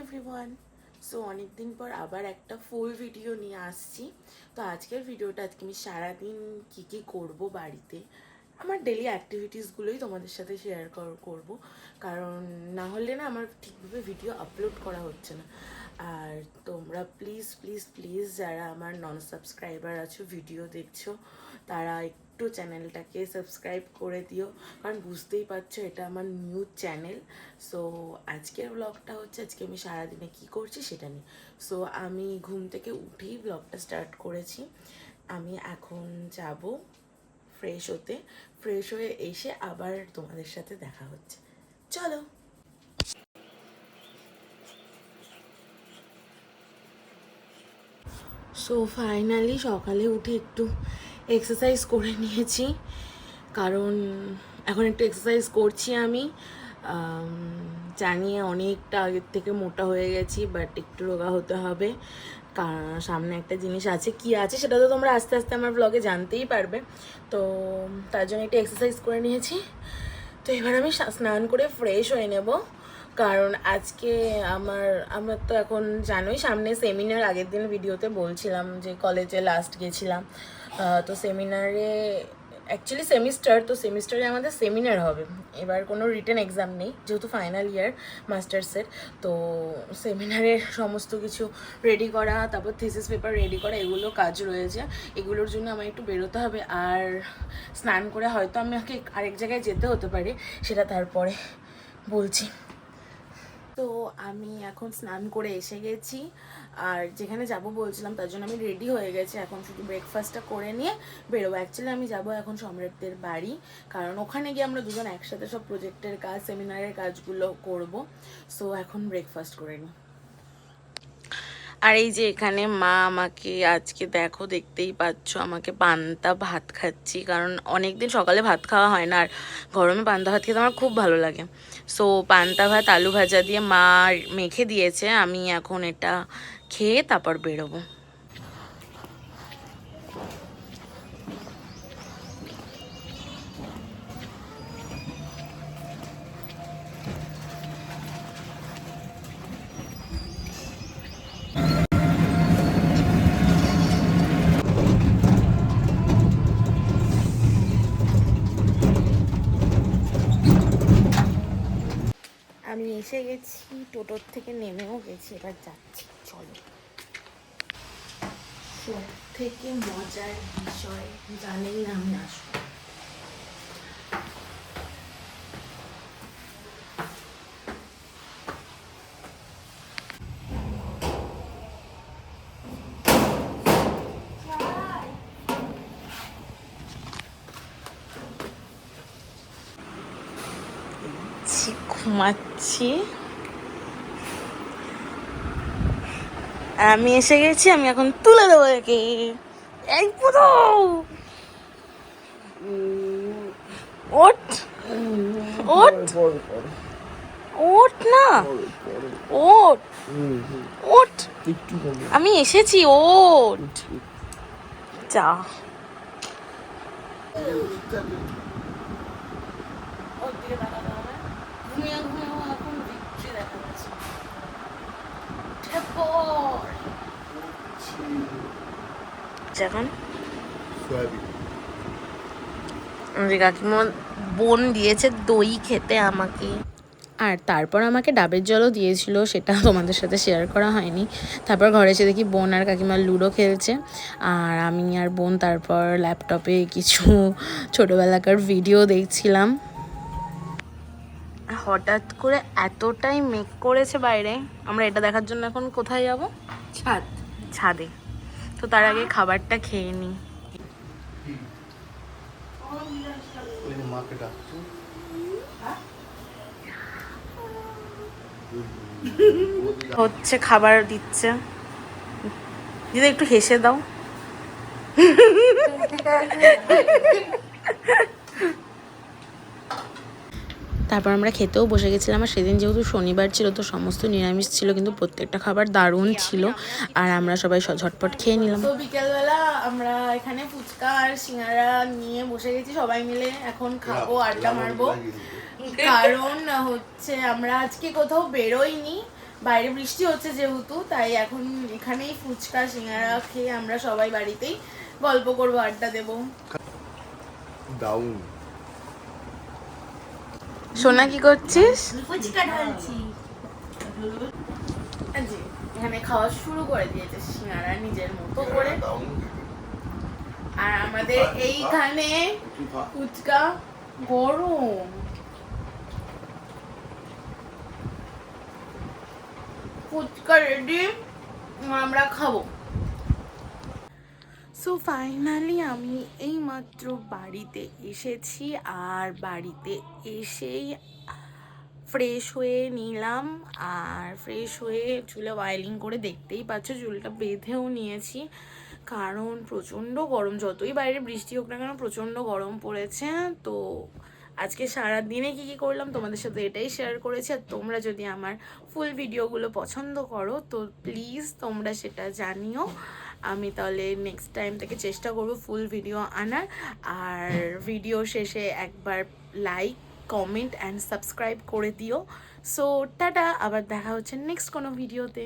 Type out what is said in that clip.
Everyone. So অনেক দিন পর আবার একটা ফুল ভিডিও নিয়ে আসছি। তো আজকের ভিডিওটা আজকে আমি সারাদিন কী কী করবো বাড়িতে, আমার ডেলি অ্যাক্টিভিটিসগুলোই তোমাদের সাথে শেয়ার করব, কারণ না হলে না আমার ঠিকভাবে ভিডিও আপলোড করা হচ্ছে না। আর তোমরা প্লিজ প্লিজ প্লিজ যারা আমার নন সাবস্ক্রাইবার আছো, ভিডিও দেখছো, তারা একটু চ্যানেলটাকে সাবস্ক্রাইব করে দিও, কারণ বুঝতেই পারছো এটা আমার নিউ চ্যানেল। সো আজকের ব্লগটা হচ্ছে আজকে আমি সারাদিনে কী করছি সেটা নিয়ে। সো আমি ঘুম থেকে উঠেই ব্লগটা স্টার্ট করেছি। আমি এখন যাব ফ্রেশ হতে, ফ্রেশ হয়ে এসে আবার তোমাদের সাথে দেখা হচ্ছে। চলো। সো ফাইনালি সকালে উঠে একটু এক্সারসাইজ করে নিয়েছি, কারণ এখন একটু এক্সারসাইজ করছি আমি। জানি অনেকটা আগের থেকে মোটা হয়ে গেছি, বাট একটু রোগা হতে হবে, কারণ সামনে একটা জিনিস আছে। কি আছে সেটা তো তোমরা আস্তে আস্তে আমার ব্লগে জানতেই পারবে। তো তার জন্য একটু এক্সারসাইজ করে নিয়েছি। তো এবার আমি স্নান করে ফ্রেশ হয়ে নেব, কারণ আজকে আমার তো এখন জানোই সামনে সেমিনার। আগের দিন ভিডিওতে বলছিলাম যে কলেজে লাস্ট গেছিলাম, তো সেমিনারে অ্যাকচুয়ালি সেমিস্টার, তো সেমিস্টারে আমাদের সেমিনার হবে। এবার কোনো রিটেন এক্সাম নেই, যেহেতু ফাইনাল ইয়ার মাস্টার্সের। তো সেমিনারের সমস্ত কিছু রেডি করা, তারপর থিসিস পেপার রেডি করা, এগুলো কাজ রয়েছে। এগুলোর জন্য আমার একটু বেরোতে হবে, আর স্নান করে হয়তো আমাকে আরেক জায়গায় যেতে হতে পারে, সেটা তারপরে বলছি। তো আমি এখন স্নান করে এসে গেছি, আর যেখানে যাব বলছিলাম তার জন্য আমি রেডি হয়ে গেছি। এখন শুধু ব্রেকফাস্টটা করে নিয়ে বেরোবো। অ্যাকচুয়ালি আমি যাব এখন সম্রাটদের বাড়ি, কারণ ওখানে গিয়ে আমরা দুজন একসাথে সব প্রজেক্টের কাজ, সেমিনারের কাজগুলো করব। সো এখন ব্রেকফাস্ট করে নিই। আর এই যে এখানে মা আমাকে আজকে দেখো, দেখতেই পাচ্ছ, আমাকে পান্তা ভাত খাচ্ছি, কারণ অনেক দিন সকালে ভাত খাওয়া হয় না, আর গরমে পান্তা ভাত খেতে আমার খুব ভালো লাগে। সো পান্তা ভাত আলু ভাজা দিয়ে মা মেখে দিয়েছে, আমি এখন এটা খেয়ে তারপর বেরোবো। আমি এসে গেছি, টোটোর থেকে নেমেও গেছি, এবার যাচ্ছি। চলো। সব থেকে মজার বিষয়, জানেই না আমি আসবো। ঘুমাচ্ছি, আমি এসে গেছি, আমি এখন তুলে দেবো একে। এই পুরো ওঠ ওঠ ওঠ না, ওঠ ওঠ, আমি এসেছি, ওঠ যা। এখন কাকিমা বোন দিয়েছে দই খেতে আমাকে, আর তারপর আমাকে ডাবের জলও দিয়েছিল, সেটা তোমাদের সাথে শেয়ার করা হয়নি। তারপর ঘরে এসে দেখি বোন আর কাকিমা লুডো খেলছে, আর আমি আর বোন তারপর ল্যাপটপে কিছু ছোটোবেলাকার ভিডিও দেখছিলাম। হঠাৎ করে এতটাই মেঘ করেছে বাইরে, আমরা এটা দেখার জন্য এখন কোথায় যাব? ছাদে। তো তার আগে খাবারটা খেয়ে নিই। হচ্ছে খাবার দিচ্ছে, দিদি একটু হেসে দাও। তারপর আমরা খেতেও বসে গেছিলাম, আর সেদিন যেহেতু শনিবার ছিল তো সমস্ত নিরামিষ ছিল, কিন্তু প্রত্যেকটা খাবার দারুণ ছিল, আর আমরা সবাই ঝটপট খেয়ে নিলাম। তো বিকেলবেলা আমরা এখানে ফুচকা আর সিঙ্গারা নিয়ে বসে গেছি সবাই মিলে, এখন খাবো, আড্ডা মারবো, কারণ হচ্ছে আমরা আজকে কোথাও বেরোইনি, বাইরে বৃষ্টি হচ্ছে যেহেতু, তাই এখন এখানেই ফুচকা সিঙ্গারা খেয়ে আমরা সবাই বাড়িতেই গল্প করবো, আড্ডা দেবো। ডাউন। সোনা কি করছিস? ফুচকা ঢালছি। জি, এখানে খাওয়া শুরু করে দিয়েছে সিঙ্গারা নিজের মতো করে। আর আমাদের এইখানে ফুচকা গরম, ফুচকা রেডি, আমরা খাবো। সো ফাইনালি আমি এইমাত্র বাড়িতে এসেছি, আর বাড়িতে এসেই ফ্রেশ হয়ে নিলাম, আর ফ্রেশ হয়ে চুলে অয়েলিং করে দেখতেই পাচ্ছ চুলটা বেঁধেও নিয়েছি, কারণ প্রচণ্ড গরম, যতই বাইরে বৃষ্টি হোক না কেন প্রচণ্ড গরম পড়েছে। তো আজকে সারাদিনে কী কী করলাম তোমাদের সাথে এটাই শেয়ার করেছি। আর তোমরা যদি আমার ফুল ভিডিওগুলো পছন্দ করো তো প্লিজ তোমরা সেটা জানিও, আমি তাহলে নেক্সট টাইম থেকে চেষ্টা করবো ফুল ভিডিও আনার। আর ভিডিও শেষে একবার লাইক, কমেন্ট অ্যান্ড সাবস্ক্রাইব করে দিও। সো টাটা, আবার দেখা হচ্ছে নেক্সট কোনো ভিডিওতে।